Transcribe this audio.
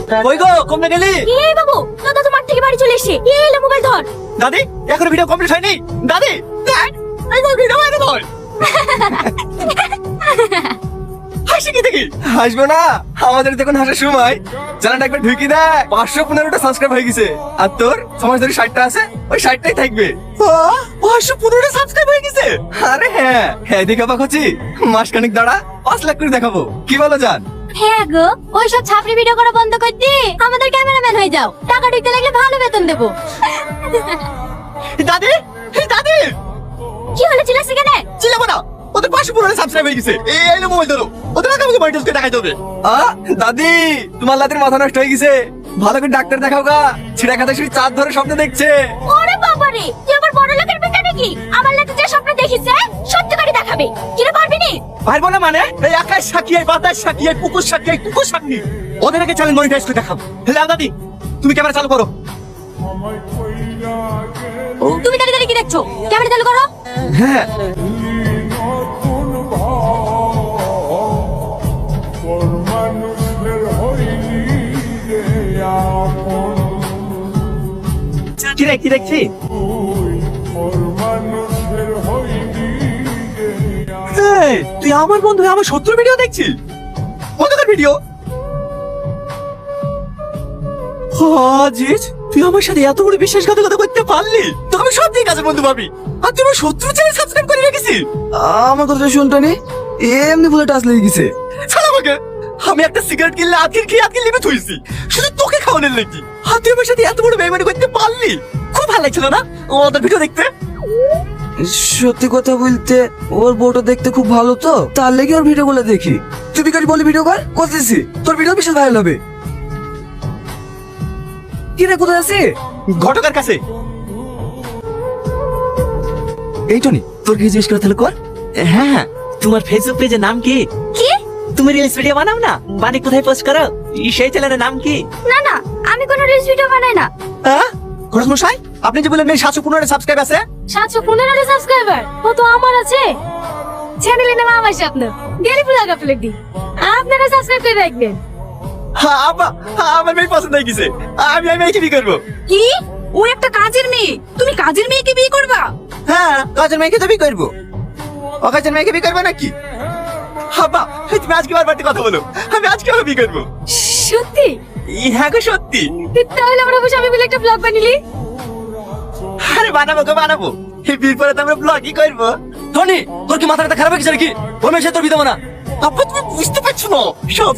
কই গো কমনে গেলি? এই বাবু, দাদা তো মাঠ থেকে বাড়ি চলে এসে এলো, মোবাইল ধর। দাদি এখনো ভিডিও কমপ্লিট হয়নি। দাদি দেখ, এই বল ভিডিও বানাতে বল। হাসি কি দেখি? হাসবো না, আমাদের দেখুন হাসার সময়। চ্যানেলটা একবার ঢুকি দেখ, 515টা সাবস্ক্রাইব হয়ে গেছে। আর তোর সমাজ ধরে 60টা আছে, ওই 60টাই থাকবে। 515টা সাবস্ক্রাইব হয়ে গেছে। আরে হ্যাঁ হ্যাঁ, দেখে অবাক হচ্ছি। মাসখানেক দাঁড়া, 5 লাখ করে দেখাবো। কি বলো জান? হ্যাঁ গো, ওইসব ছাপড়ি ভিডিও করা বন্ধ করে দিয়ে আমাদের ক্যামেরাম্যান হয়ে যাও। টাকা ঢুকতে লাগলে ভালো বেতন দেবো। দাদি দাদি, কি হলো, চিল্লাচ্ছি কেন? চিল্লাবো না, ওদের 515টা সাবস্ক্রাইব হয়ে গেছে। এই লো মোবাইল ধরো, ওদের আগে আমাকে মনিটাইজ করে দেখাইতে হবে। দাদি তোমার লাতের মাথা নষ্ট হয়ে গেছে, ভালো করে ডাক্তার দেখাও গা। ছিড়া খাতা শুধু চাঁদ ধরে স্বপ্ন দেখছে। ওরে বাবা রে, তুই আমার বড় লোকের বেটা নাকি? আমার লাতে যে স্বপ্ন দেখিছে সত্যি করে দেখাবে। কিরে পারবি নি? পারবো না মানে? এই আকাশ সাক্ষী, এই বাতাস সাক্ষী, এই পুকুর সাক্ষী, এই কুকুর সাক্ষী, ওদের আগে চ্যানেল মনিটাইজ করে দেখাবো। হ্যালো দাদি, তুমি ক্যামেরা চালু করো। তুমি দাঁড়িয়ে দাঁড়িয়ে কি দেখছো? ক্যামেরা চালু করো। হ্যাঁ কি রে, কি দেখছি? এই, তুই আমার বন্ধু হয়ে আমার শত্রুর ভিডিও দেখছিস? কোথাকার ভিডিও? আজিজ, তুই আমার সাথে এত বড় বিশ্বাসঘাতকতা করতে পারলি? তোকে আমি সব ঠিক আছে বন্ধু ভাবি, আর তুই আমার শত্রু চ্যানেল সাবস্ক্রাইব করে রেখেছিস। আমার কথাটা শুনতো নি, এমনি বলে টাচ লেগে গেছে। ছাড় আমাকে, আমি একটা সিগারেট কিনলে আজকের খেয়ে আজকে লিমিট হয়েছি, শুধু তোকে খাওয়ানোর লেগে। আর তুই আমার সাথে এত বড় বেইমানি করতে পারলি? খুব ভালো লাগছিল না ওদের ভিডিও দেখতে? সত্যি কথা বলতে ওর বউটা দেখতে খুব ভালো, তো তার লেগে ওর ভিডিও গুলো দেখি। তুই বিকারি বলি ভিডিও কর, করতেছি, তোর ভিডিও বিশাল ভাইরাল হবে। কি রে, কোথায় আছে? ঘটকের কাছে। এই টনি, তোর কি জিজ্ঞেস করে তাহলে কর। হ্যাঁ, তোমার ফেসবুক পেজের নাম কি? কি? তুমি রিলস ভিডিও বানাও না, বানি কোথায় পোস্ট করো? সেই চ্যানেলের নাম কি? না না, আমি কোনো রিলস ভিডিও বানাই না। হ্যাঁ ঘটক মশাই, আপনি যে বললেন 715টা সাবস্ক্রাইব আছে। 715টা সাবস্ক্রাইবার ও তো আমার আছে। চ্যানেলের নাম আমার স্বপ্ন গেলি পুলাগা প্লেটি। আপনারা সাবস্ক্রাইব করে রাখবেন। হ্যাঁ আব্বা, আমার মেয়ে পছন্দ হয়ে গেছে। আমি মেয়েকে বিয়ে করবো। কি? ও একটা কাজের মেয়ে, তুমি কাজের মেয়েকে বিয়ে করবা? হ্যাঁ, কাজের মেয়েকে তো বিয়ে করবো। ও কাজের মেয়েকে বিয়ে করবে নাকি? আব্বা, তুমি আজকে আমার বাড়িতে কথা বলো, আমি আজকে ওকে বিয়ে করবো। সত্যি? হ্যাঁ গো সত্যি। তাহলে আমরা বসে আমি মিলে একটা ব্লগ বানিলি। আরে বানাবো গো বানাবো, এই বিয়ের পরে তো আমরা ব্লগই করবো। টনি, তোর কি মাথাটা খারাপ হয়ে গেছে নাকি? ওর মেয়ে সে তোর বিয়ে দেবো না। আব্বা তুমি বুঝতে পারছো না, সব